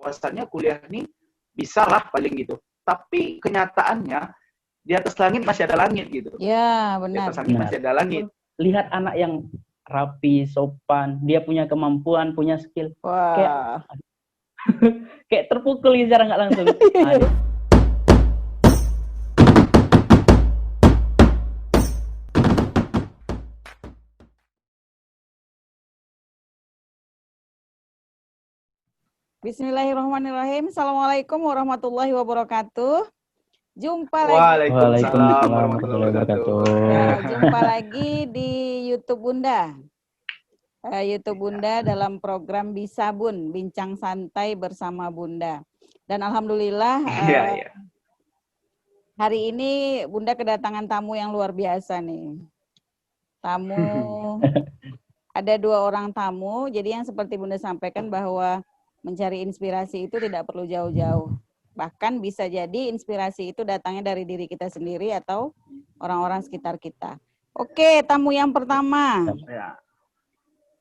bahwasannya kuliah ini bisa lah paling gitu. Tapi kenyataannya di atas langit masih ada langit gitu. Ya, Di benar. atas langit masih ada langit. Lihat anak yang rapi, sopan, dia punya kemampuan, punya skill. Wah. Kayak terpukul secara nggak langsung. Bismillahirrahmanirrahim. Assalamualaikum warahmatullahi wabarakatuh. Jumpa Waalaikumsalam warahmatullahi wabarakatuh. Jumpa lagi di YouTube Bunda. YouTube Bunda dalam program Bisa Bun, Bincang Santai bersama Bunda. Dan alhamdulillah hari ini Bunda kedatangan tamu yang luar biasa nih. Ada 2 orang tamu. Jadi yang seperti Bunda sampaikan bahwa mencari inspirasi itu tidak perlu jauh-jauh. Bahkan bisa jadi inspirasi itu datangnya dari diri kita sendiri atau orang-orang sekitar kita. Oke, tamu yang pertama.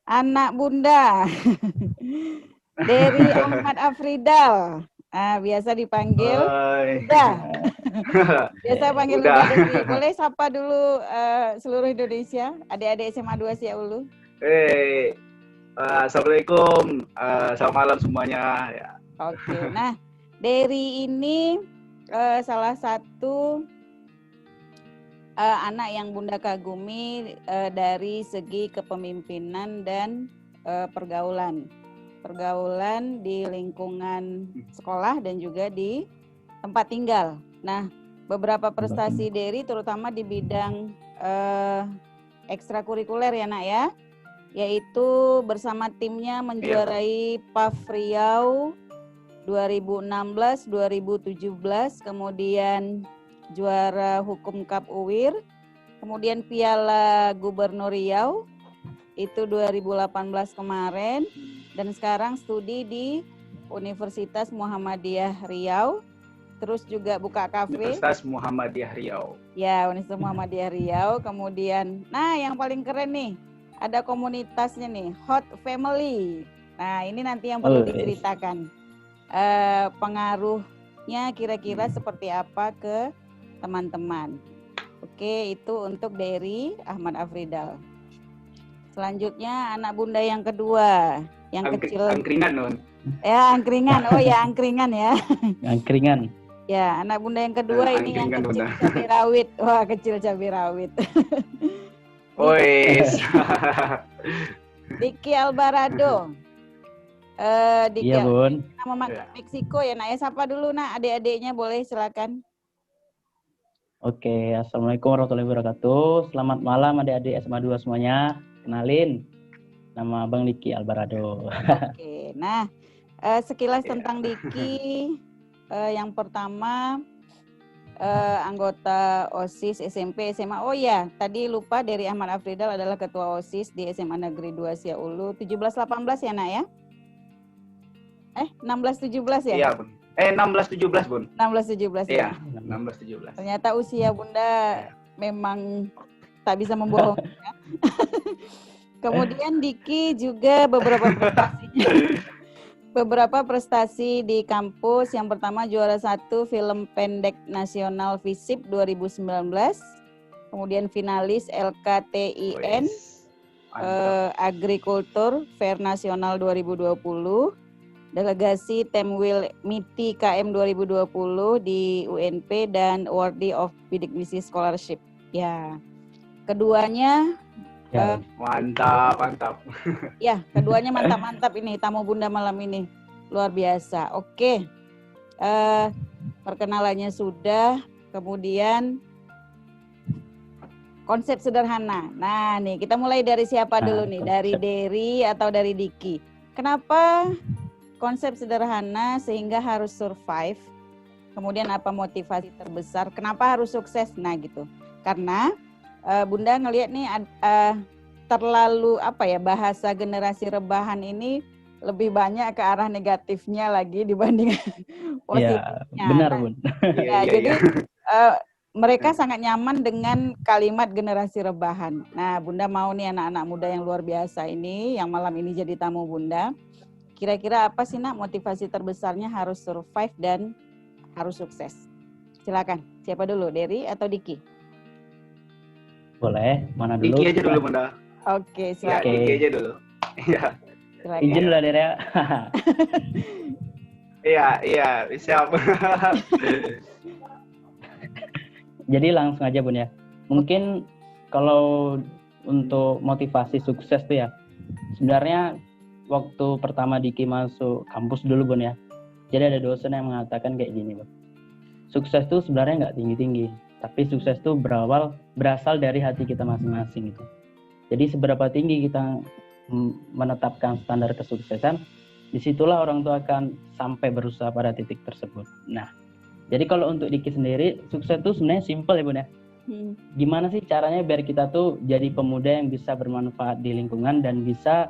Anak Bunda. Dari Ahmad Afridal. Biasa dipanggil Bunda. Biasa panggil Bunda. Boleh sapa dulu seluruh Indonesia, adik-adik SMA 2 Siaulu. Assalamualaikum, selamat malam semuanya. Ya. Oke, nah Dery ini salah satu anak yang Bunda kagumi dari segi kepemimpinan dan pergaulan di lingkungan sekolah dan juga di tempat tinggal. Nah, beberapa prestasi Dery terutama di bidang ekstrakurikuler ya nak ya, yaitu bersama timnya menjuarai PAF Riau 2016, 2017, kemudian juara Hukum Cup UIR, kemudian Piala Gubernur Riau itu 2018 kemarin, dan sekarang studi di Universitas Muhammadiyah Riau, terus juga buka kafe. Universitas Muhammadiyah Riau. Ya, Universitas Muhammadiyah Riau, kemudian, nah yang paling keren nih, ada komunitasnya nih, Hot Family. Nah, ini nanti yang perlu diceritakan. Pengaruhnya kira-kira seperti apa ke teman-teman. Oke, itu untuk Dery Ahmad Afridal. Selanjutnya anak Bunda yang kedua, yang kecil. Angkringan, Non. Ya, angkringan. Oh ya, angkringan ya. Angkringan. Ya, anak Bunda yang kedua ini yang kecil cabai rawit. Wah, kecil cabai rawit. Diki Alvarado. Diki, iya Bun. Nama Meksiko ya nak ya. Sapa dulu nak adik-adiknya, boleh silakan. Oke, assalamualaikum warahmatullahi wabarakatuh. Selamat malam adik-adik SMA 2 semuanya. Kenalin, nama Bang Diki Alvarado. Oke, nah sekilas tentang Diki. Yang pertama anggota OSIS SMP SMA. Oh ya, tadi lupa, Dery Ahmad Afridal adalah ketua OSIS di SMA Negeri 2 Siaulu 17-18 ya nak ya? 16-17 ya? Iya Bun. 16-17 Bun. 16-17 ya? Iya, 16-17. Ternyata usia Bunda memang tak bisa membohong. Kemudian Diki juga beberapa prestasi di kampus. Yang pertama juara 1 film pendek nasional FISIP 2019. Kemudian finalis LKTIN Agrikultur Fair Nasional 2020. Delegasi Temwil MITI KM 2020 di UNP dan awardee of Bidik Misi Scholarship. Ya, keduanya mantap. Ya, keduanya mantap ini tamu Bunda malam ini luar biasa. Oke, perkenalannya sudah, kemudian konsep sederhana. Nah nih kita mulai dari siapa dulu nih? Dari Dery atau dari Diki? Kenapa konsep sederhana sehingga harus survive? Kemudian apa motivasi terbesar? Kenapa harus sukses? Nah gitu. Karena Bunda ngelihat nih terlalu bahasa generasi rebahan ini lebih banyak ke arah negatifnya lagi dibanding positifnya. Ya, benar Bun. Jadi mereka sangat nyaman dengan kalimat generasi rebahan. Nah, Bunda mau nih anak-anak muda yang luar biasa ini, yang malam ini jadi tamu Bunda, Kira-kira apa sih nak motivasi terbesarnya harus survive dan harus sukses? Silakan. Siapa dulu, Dery atau Diki? Boleh, mana dulu? Diki aja dulu, Bunda. Oke, Ya, silakan. Diki aja dulu. Iya. Silakan. Izin lah Dere. Iya, siap. Jadi langsung aja Bun ya. Mungkin kalau untuk motivasi sukses tuh ya, sebenarnya waktu pertama Diki masuk kampus dulu Bun ya. Jadi ada dosen yang mengatakan kayak gini Bun. Sukses tuh sebenarnya nggak tinggi-tinggi, tapi sukses tuh berasal dari hati kita masing-masing gitu. Jadi seberapa tinggi kita menetapkan standar kesuksesan, disitulah orang tua akan sampai berusaha pada titik tersebut. Nah, jadi kalau untuk Diki sendiri, sukses itu sebenarnya simpel ya Bun ya. Gimana sih caranya biar kita tuh jadi pemuda yang bisa bermanfaat di lingkungan dan bisa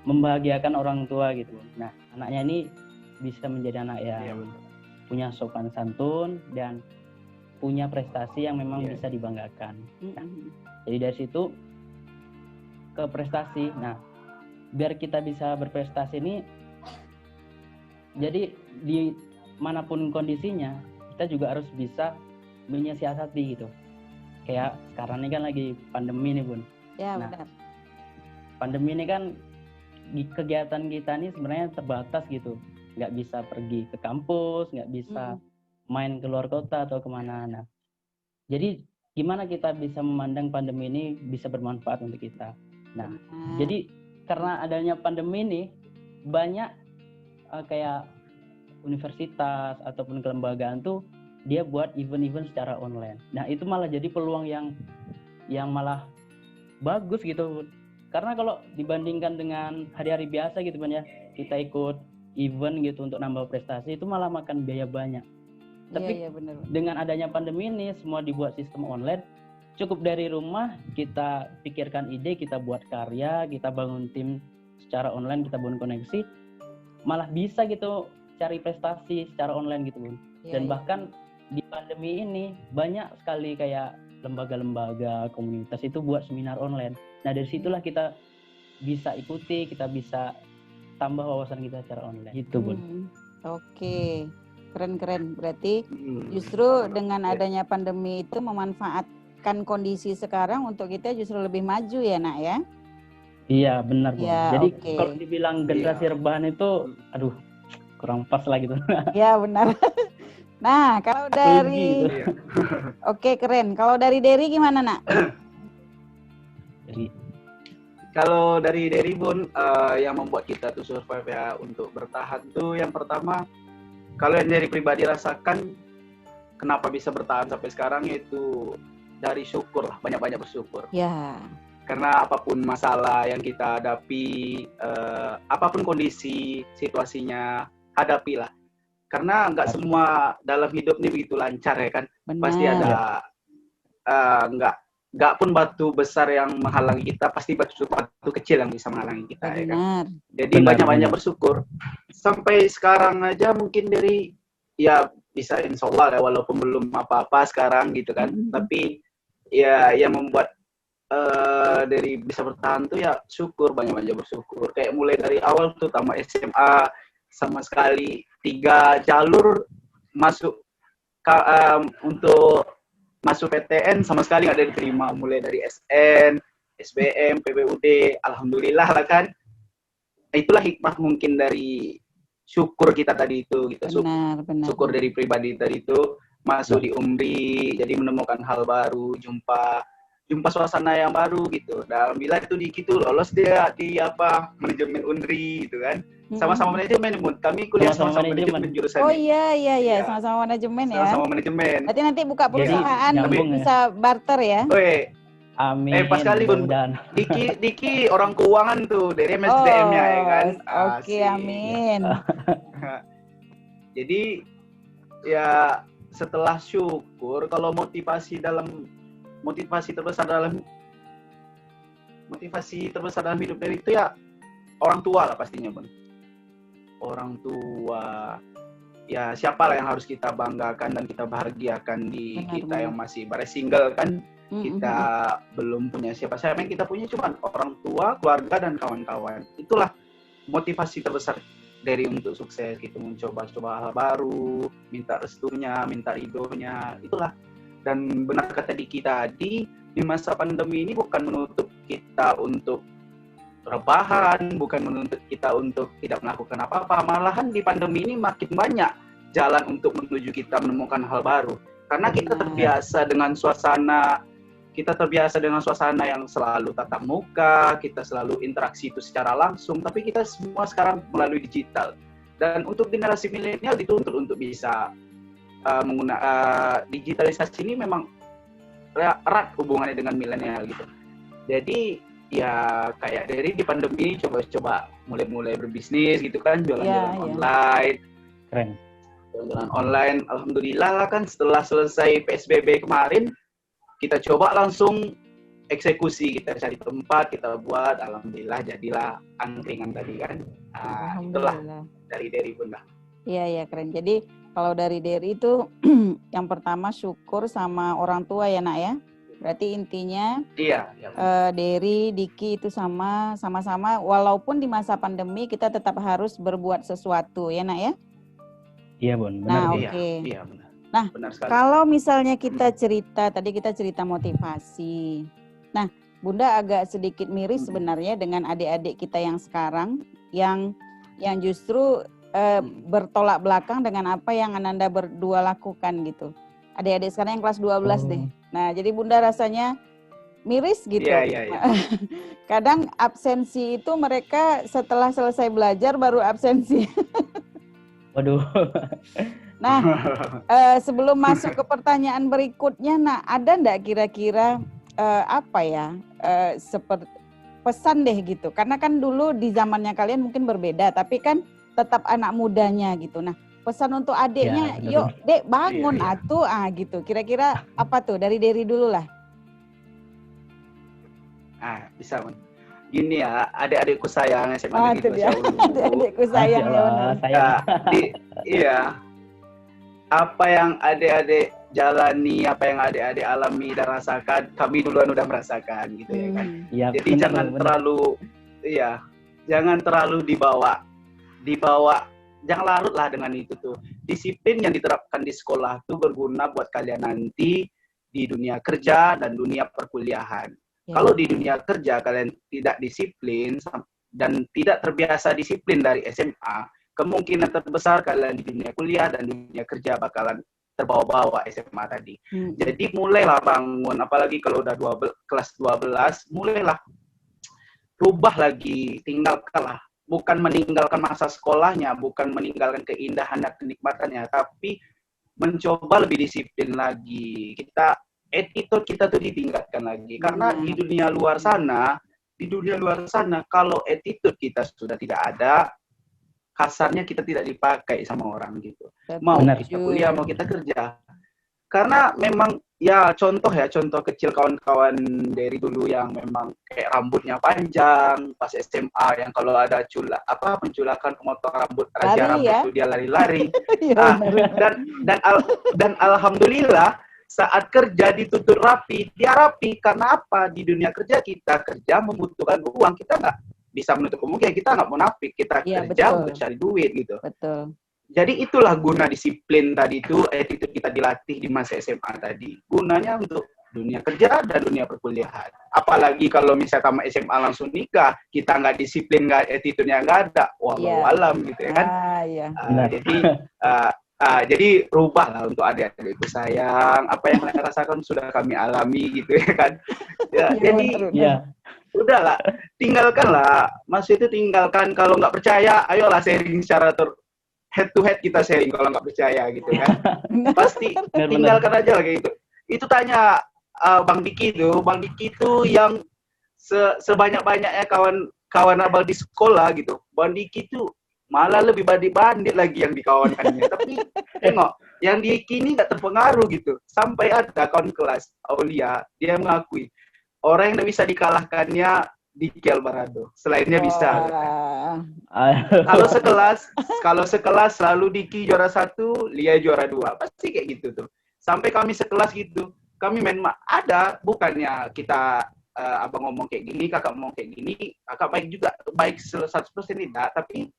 membahagiakan orang tua gitu. Nah, anaknya ini bisa menjadi anak yang punya sopan santun dan punya prestasi yang memang bisa dibanggakan. Nah, jadi dari situ ke prestasi. Nah, biar kita bisa berprestasi ini, jadi di manapun kondisinya, kita juga harus bisa menyiasati gitu. Kayak sekarang ini kan lagi pandemi nih Bun. Ya, nah, benar. Pandemi ini kan kegiatan kita nih sebenarnya terbatas gitu. Nggak bisa pergi ke kampus, nggak bisa main keluar kota atau kemana. Nah, jadi gimana kita bisa memandang pandemi ini bisa bermanfaat untuk kita. Nah, jadi karena adanya pandemi ini, banyak kayak universitas ataupun kelembagaan tuh dia buat event-event secara online. Nah, itu malah jadi peluang yang malah bagus gitu. Karena kalau dibandingkan dengan hari-hari biasa gitu Bun ya, kita ikut event gitu untuk nambah prestasi itu malah makan biaya banyak. Tapi benar. Dengan adanya pandemi ini semua dibuat sistem online, cukup dari rumah kita pikirkan ide, kita buat karya, kita bangun tim secara online, kita bangun koneksi, malah bisa gitu cari prestasi secara online gitu Bun. Dan bahkan di pandemi ini banyak sekali kayak lembaga-lembaga komunitas itu buat seminar online. Nah, dari situlah kita bisa ikuti, kita bisa tambah wawasan kita secara online gitu Bun. Oke, keren. Berarti justru dengan adanya pandemi itu memanfaatkan kondisi sekarang untuk kita justru lebih maju ya nak ya? Iya benar Bun. Ya, jadi kalau dibilang generasi rebahan itu aduh kurang pas lah gitu. Ya benar. Nah kalau dari Oke, keren. Kalau dari Dery gimana nak? Kalau dari Bun, yang membuat kita tuh survive ya untuk bertahan tuh yang pertama, kalau yang dari pribadi rasakan kenapa bisa bertahan sampai sekarang yaitu dari syukur lah, banyak-banyak bersyukur. Ya. Karena apapun masalah yang kita hadapi, apapun kondisi situasinya, hadapilah. Karena nggak semua dalam hidup ini begitu lancar ya kan. Benar. Pasti ada nggak pun batu besar yang menghalangi kita, pasti batu kecil yang bisa menghalangi kita. Benar. Ya kan? Jadi banyak-banyak bersyukur. Sampai sekarang aja mungkin dari ya bisa insya Allah ya, walaupun belum apa-apa sekarang gitu kan. Tapi ya yang membuat dari bisa bertahan tuh ya syukur, banyak-banyak bersyukur. Kayak mulai dari awal tuh tamat SMA sama sekali 3 jalur masuk untuk masuk PTN sama sekali nggak ada diterima, mulai dari SN, SBM, PBUD, alhamdulillah lah kan. Itulah hikmah mungkin dari syukur kita tadi itu, gitu. Syukur dari pribadi tadi itu masuk di UMRI, jadi menemukan hal baru, jumpa suasana yang baru gitu. Dan alhamdulillah itu Diki tuh lolos dia di manajemen UNRI gitu kan. Sama-sama manajemen, kami kuliah sama-sama manajemen jurusannya. Oh iya, sama-sama manajemen ya. Sama-sama manajemen. Berarti nanti buka perusahaan bisa barter ya. Amin. Pas kali Bun. Diki orang keuangan tuh dari MSDM-nya ya kan. Oke, amin. Jadi ya setelah syukur, kalau motivasi terbesar dalam hidup dari itu ya orang tua lah pastinya Bun. Orang tua ya siapa lah yang harus kita banggakan dan kita bahagiakan di kita yang masih single kan. Kita belum punya siapa-siapa, yang kita punya cuma orang tua, keluarga dan kawan-kawan. Itulah motivasi terbesar dari untuk sukses gitu, mencoba-coba hal baru, minta restunya, minta ridhonya, itulah. Dan benar kata Diki tadi, di masa pandemi ini bukan menutup kita untuk rebahan, bukan menuntut kita untuk tidak melakukan apa-apa, malahan di pandemi ini makin banyak jalan untuk menuju kita menemukan hal baru. Karena kita terbiasa dengan suasana yang selalu tatap muka, kita selalu interaksi itu secara langsung, tapi kita semua sekarang melalui digital. Dan untuk generasi milenial dituntut untuk bisa menggunakan digitalisasi ini memang erat hubungannya dengan milenial gitu. Jadi ya kayak dari di pandemi coba-coba mulai berbisnis gitu kan, jualan-jualan online. Keren. Jualan online, alhamdulillah kan setelah selesai PSBB kemarin, kita coba langsung eksekusi, kita cari tempat, kita buat, alhamdulillah jadilah angkringan tadi kan. Itulah dari Bunda. Iya keren. Jadi kalau dari Dery itu yang pertama syukur sama orang tua ya nak ya. Berarti intinya Dery, Diki itu sama-sama walaupun di masa pandemi kita tetap harus berbuat sesuatu ya nak ya. Iya Bun, benar. Nah oke. Iya benar. Nah kalau misalnya kita cerita motivasi. Nah Bunda agak sedikit miris sebenarnya dengan adik-adik kita yang sekarang yang justru bertolak belakang dengan apa yang Ananda berdua lakukan gitu. Adik-adik sekarang yang kelas 12 deh. Nah, jadi Bunda rasanya miris gitu. Iya. Kadang absensi itu mereka setelah selesai belajar baru absensi. Waduh. Nah, sebelum masuk ke pertanyaan berikutnya, nah ada enggak kira-kira seperti pesan deh gitu. Karena kan dulu di zamannya kalian mungkin berbeda, tapi kan tetap anak mudanya gitu. Nah, pesan untuk adiknya, yuk dek bangun atuh gitu. Kira-kira apa tuh? Dari Dery dulu lah. Bisa Man. Gini ya, adik-adikku sayang SMA Negeri 2 Syawul. Adik-adikku sayang ya. Iya. Apa yang adik-adik jalani, apa yang adik-adik alami dan rasakan, kami duluan udah merasakan gitu ya kan. Jadi jangan terlalu dibawa, jangan larut lah dengan itu tuh. Disiplin yang diterapkan di sekolah tuh berguna buat kalian nanti di dunia kerja dan dunia perkuliahan. Kalau di dunia kerja kalian tidak disiplin dan tidak terbiasa disiplin dari SMA, kemungkinan terbesar kalian di dunia kuliah dan dunia kerja bakalan terbawa-bawa SMA tadi. Jadi mulailah bangun, apalagi kalau udah kelas 12, mulailah rubah lagi, tinggalkanlah. Bukan meninggalkan masa sekolahnya, bukan meninggalkan keindahan dan kenikmatannya, tapi mencoba lebih disiplin lagi. Attitude kita tuh ditingkatkan lagi. Karena di dunia luar sana, kalau attitude kita sudah tidak ada, kasarnya kita tidak dipakai sama orang gitu. Mau kita kuliah, mau kita kerja. Karena memang contoh kecil kawan-kawan dari dulu yang memang kayak rambutnya panjang pas SMA, yang kalau ada penculakan pemotong rambut raja rambut itu dia lari-lari. Dan alhamdulillah saat kerja dituntut rapi, dia rapi. Karena apa? Di dunia kerja kita kerja membutuhkan uang, kita nggak bisa menutup kemungkinan, kita nggak munafik, kita kerja untuk cari duit gitu. Betul. Jadi itulah guna disiplin tadi itu, attitude kita dilatih di masa SMA tadi. Gunanya untuk dunia kerja dan dunia perkuliahan. Apalagi kalau misalnya tamat SMA langsung nikah, kita nggak disiplin, nggak attitude-nya nggak ada, wallahu alam gitu ya kan. Jadi rubahlah untuk adik-adikku sayang, apa yang kalian rasakan sudah kami alami gitu ya kan. Udahlah, tinggalkanlah. Maksud itu tinggalkan, kalau nggak percaya, ayolah sharing secara head to head, kita sharing kalau nggak percaya gitu kan. Pasti tinggalkan aja kayak gitu. Itu tanya Bang Diki itu yang sebanyak-banyaknya kawan abang di sekolah gitu. Bang Diki itu malah lebih bandit lagi yang dikawankannya. Tapi tengok, yang Diki ini nggak terpengaruh gitu. Sampai ada kawan kelas Aulia, dia mengakui orang yang tidak bisa dikalahkannya Diki Alvarado. Selainnya bisa. Kalau sekelas selalu Diki juara 1, Lia juara 2. Pasti kayak gitu tuh. Sampai kami sekelas gitu. Kami main ada, bukannya kita abang ngomong kayak gini, kakak ngomong kayak gini, kakak baik juga, baik 100% tidak, tapi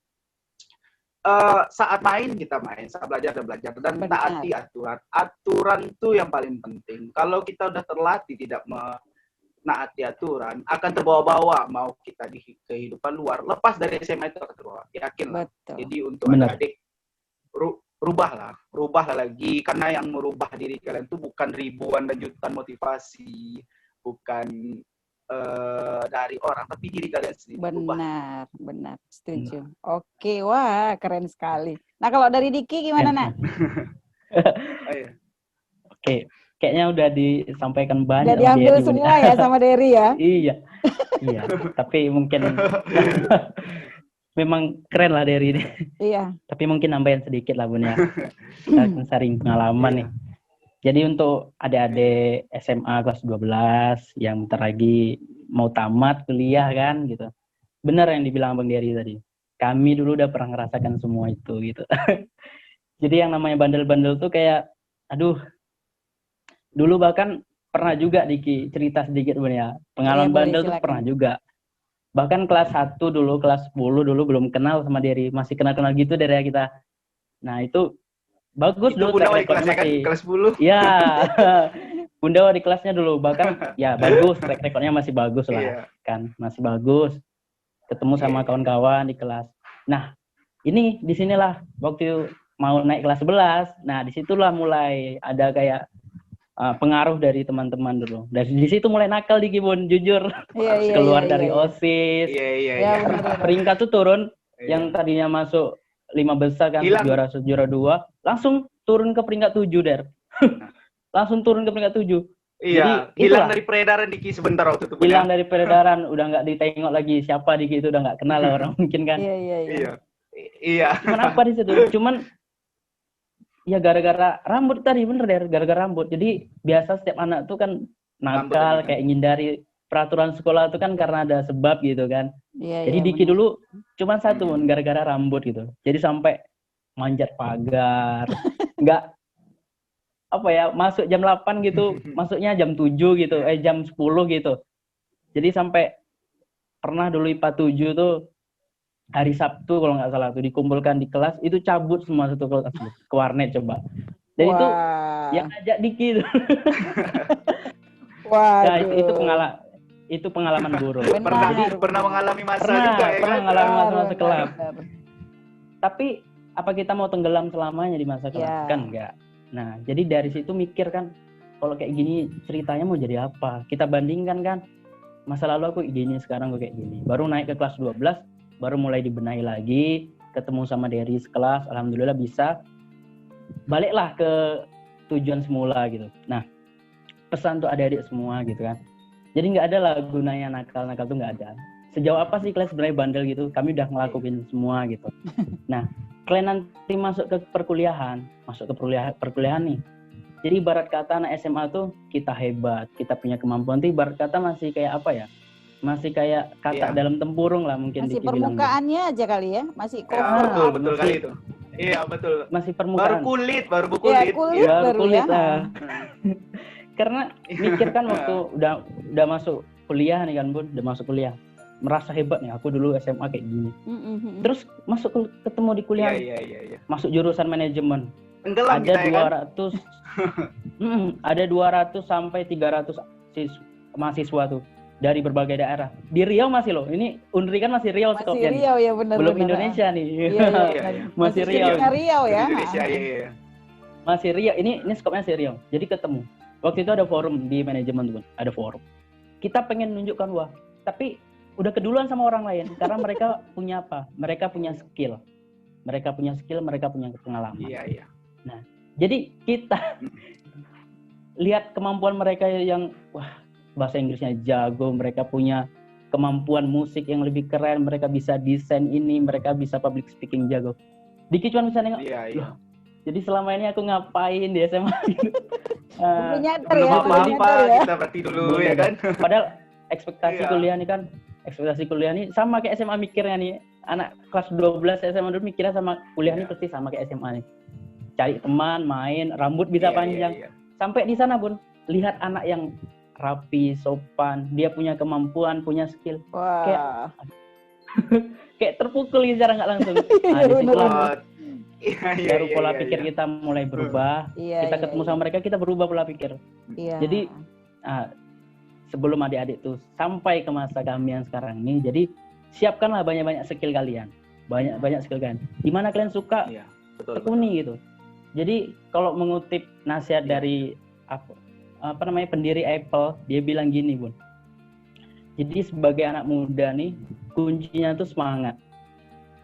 saat main kita main, saat belajar dan belajar, dan Benar. taati aturan. Aturan itu yang paling penting. Kalau kita udah terlatih tidak menaati aturan, akan terbawa-bawa mau kita di kehidupan luar. Lepas dari SMA itu akan terbawa, yakinlah. Betul. Jadi untuk Benar. adik-adik, rubahlah lagi, karena yang merubah diri kalian itu bukan ribuan dan jutaan motivasi, bukan dari orang, tapi diri kalian sendiri. Rubah. Benar, setuju. Oke, wah keren sekali. Nah kalau dari Diki gimana, Nak? Ayo. Oke, kayaknya udah disampaikan Udah banyak. sama diambil Dery, Bun. semua ya sama Dery ya? Iya. Tapi mungkin memang keren lah Dery ini. Iya. Tapi mungkin nambahin sedikit lah Bun ya. Kita kan sering pengalaman nih. Jadi untuk adik-adik SMA kelas 12 yang bentar lagi mau tamat kuliah kan gitu. Benar yang dibilang Bang Dery tadi. Kami dulu udah pernah ngerasakan semua itu gitu. Jadi yang namanya bandel-bandel tuh kayak aduh. Dulu bahkan pernah juga Diki cerita sedikit Bun ya. Pengalaman bandel tuh pernah juga. Bahkan kelas 1 dulu, kelas 10 dulu belum kenal sama Dery, masih kenal-kenal gitu dari kita. Nah, itu bagus itu dulu Bunda track di kelasnya recordnya kan, kelas 10. Iya. Bunda di kelasnya dulu, bahkan ya bagus, track recordnya masih bagus lah. Kan, masih bagus. Ketemu sama kawan-kawan di kelas. Nah, ini disinilah waktu mau naik kelas 11. Nah, disitulah mulai ada kayak pengaruh dari teman-teman dulu. Dari di situ mulai nakal Diki Bun, jujur. Keluar dari OSIS. Iya. Peringkat tuh turun. Yang tadinya masuk 5 besar kan, juara 2, langsung turun ke peringkat 7, Der. Langsung turun ke peringkat 7. Iya, jadi, hilang dari peredaran Diki sebentar waktu itu. Hilang dari peredaran, udah nggak ditengok lagi siapa Diki itu, udah nggak kenal lah orang mungkin kan. Iya. Cuman apa di situ? Cuman ya gara-gara rambut tadi, bener Der, gara-gara rambut. Jadi biasa setiap anak tuh kan nakal, kayak ngindari peraturan sekolah itu kan karena ada sebab gitu kan. Jadi Diki dulu cuman satu Bun, gara-gara rambut gitu. Jadi sampai manjat pagar, nggak apa ya, masuk jam 8 gitu, masuknya jam 7 gitu, jam 10 gitu. Jadi sampai pernah dulu IPA 7 tuh hari Sabtu kalau nggak salah tuh dikumpulkan di kelas, itu cabut semua satu kelas ke warnet coba. Dan itu yang ngajak Diki tuh. Nah, itu pengalaman buruk. Pernah mengalami masa juga ya. Pernah mengalami masa kelam. Tapi apa kita mau tenggelam selamanya di masa kelam? Kan enggak. Nah, jadi dari situ mikir kan, kalau kayak gini ceritanya mau jadi apa? Kita bandingkan kan, masa lalu aku gini, sekarang aku kayak gini. Baru naik ke kelas 12, baru mulai dibenahi lagi, ketemu sama Dery sekelas, alhamdulillah bisa. Baliklah ke tujuan semula gitu. Nah, pesan untuk adik-adik semua gitu kan. Jadi nggak ada lah gunanya nakal-nakal tuh nggak ada. Sejauh apa sih kalian sebenarnya bandel gitu? Kami udah ngelakuin semua gitu. Nah, kalian nanti masuk ke perkuliahan nih. Jadi ibarat kata anak SMA tuh kita hebat, kita punya kemampuan. Tapi ibarat kata masih kayak apa ya? Masih kayak katak dalam tempurung lah mungkin. Masih permukaannya aja kali ya, masih betul kali itu. Iya betul. Masih permukaan. Baru kulit. Baru kulit lah. Karena mikir kan waktu udah masuk kuliah nih kan Bun, udah masuk kuliah, merasa hebat nih, aku dulu SMA kayak gini. Terus ketemu di kuliah, masuk jurusan manajemen. Ada 200 ada 200 sampai 300 mahasiswa tuh dari berbagai daerah. Di Riau masih loh, ini Unri kan masih Riau skopnya. Masih Riau ya, benar. Belum Indonesia nih. Masih Riau. Riau ya. Indonesia, Masih Riau, ini skopnya masih Riau. Jadi ketemu. Waktu itu ada forum di manajemen tuh, ada forum. Kita pengen nunjukkan tapi udah keduluan sama orang lain karena mereka punya apa? Mereka punya skill. Mereka punya pengalaman. Iya. Nah, jadi kita lihat kemampuan mereka yang bahasa Inggrisnya jago, mereka punya kemampuan musik yang lebih keren, mereka bisa desain ini, mereka bisa public speaking jago. Diki cuma bisa nengok. Iya. Jadi selama ini aku ngapain di SMA gitu. Belum nyadar ya. Kita berarti dulu ya kan. Padahal ekspektasi kuliah nih sama kayak SMA mikirnya nih. Anak kelas 12 SMA dulu mikirnya sama kuliah nih pasti sama kayak SMA nih. Cari teman, main, rambut bisa panjang. Sampai di sana Bun, lihat anak yang rapi, sopan, dia punya kemampuan, punya skill. Wah. Kayak terpukul gitu secara nggak langsung. Nah, Iya, disitulah bener. baru pola pikir kita mulai berubah. Iya, Kita iya, ketemu iya. sama mereka, kita berubah pola pikir. Iya. Jadi sebelum adik-adik tuh sampai ke masa kami yang sekarang ini, jadi siapkanlah banyak-banyak skill kalian, banyak skill kalian. Di mana kalian suka, Iya, betul. tekuni gitu. Jadi kalau mengutip nasihat Iya. dari apa namanya pendiri Apple, dia bilang gini, Bun. Jadi sebagai anak muda nih, kuncinya tuh semangat.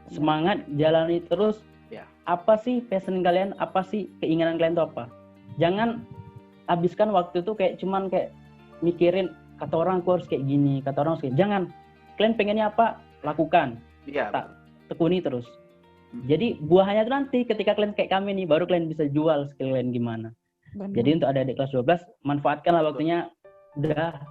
Semangat, jalani terus. Ya. Apa sih passion kalian? Apa sih keinginan kalian tuh apa? Jangan habiskan waktu tuh kayak cuman kayak mikirin kata orang aku harus kayak gini, kata orang harus kayak. Jangan. Kalian pengennya apa? Lakukan. Iya. Tak tekuni terus. Jadi buahnya tuh nanti ketika kalian kayak kami nih, baru kalian bisa jual skill kalian gimana. Bener. Jadi untuk adik-adik kelas 12, manfaatkanlah waktunya. Udah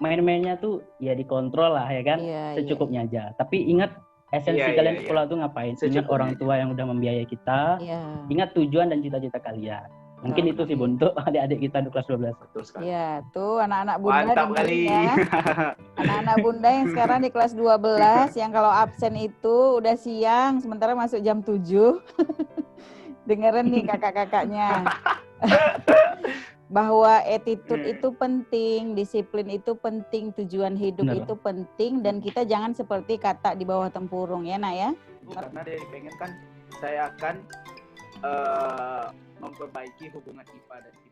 main-mainnya tuh ya dikontrol lah ya kan, Iya, secukupnya aja. Tapi ingat esensi Iya, kalian iya, sekolah tuh ngapain. Ingat Secukupnya orang aja. tua yang udah membiayai kita. Iya. Ingat tujuan dan cita-cita kalian. Mungkin itu sih Oke. Bun, untuk adik-adik kita di kelas 12. Betul sekali. Iya, tuh anak-anak bunda Mantap dengerin kali. ya. Anak-anak bunda yang sekarang di kelas 12 yang kalau absen itu udah siang sementara masuk jam 7. Dengerin nih kakak-kakaknya. Bahwa attitude itu penting, disiplin itu penting, tujuan hidup Benar. itu penting dan kita jangan seperti kata di bawah tempurung ya, Nak ya. Karena dari pengen kan saya akan memperbaiki hubungan IPA dan IPA